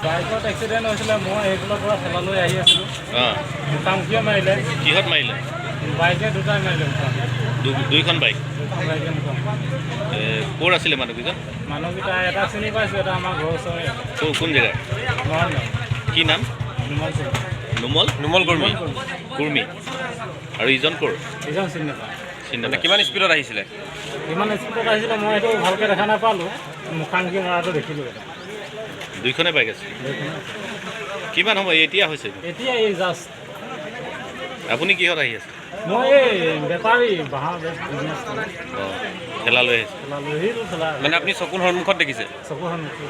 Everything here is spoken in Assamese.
বাইকত এক্সিডেণ্ট হৈছিলে মই এইফালৰ পৰা ঠেলালৈ আহি আছিলোঁ মুখামুখিয়ে মাৰিলে কিহত মাৰিলে বাইকে দুটাই মাৰিলে দুইখন বাইক বাইকে ক'ৰ আছিলে মানুহকেইজন মানুহকেইটা এটা চিনি পাইছোঁ এটা আমাৰ ঘৰৰ ওচৰৰে কোন জেগাৰ নহয় কি নাম নুমল নুমল কুৰ্মী কুৰ্মী আৰু ইজন ক'ৰ এইজন চিনি নাপায় চিন্তা কিমান স্পীডত আহিছিলে কিমান স্পীডত আহিছিলে মই এইটো ভালকৈ দেখা নাপালোঁ মুখামুখি মৰাটো দেখিলোঁ এটা দুইখনে বাইক আছে কিমান সময় এতিয়া হৈছে এতিয়া এই জাষ্ট আপুনি কিহত আহি আছে মই এই বেপাৰী বাঁহৰ বিজনেছ অঁ ঠেলা লৈ আহিছে সেইটো খেলা মানে আপুনি চকুৰ সন্মুখত দেখিছে চকুৰ সন্মুখত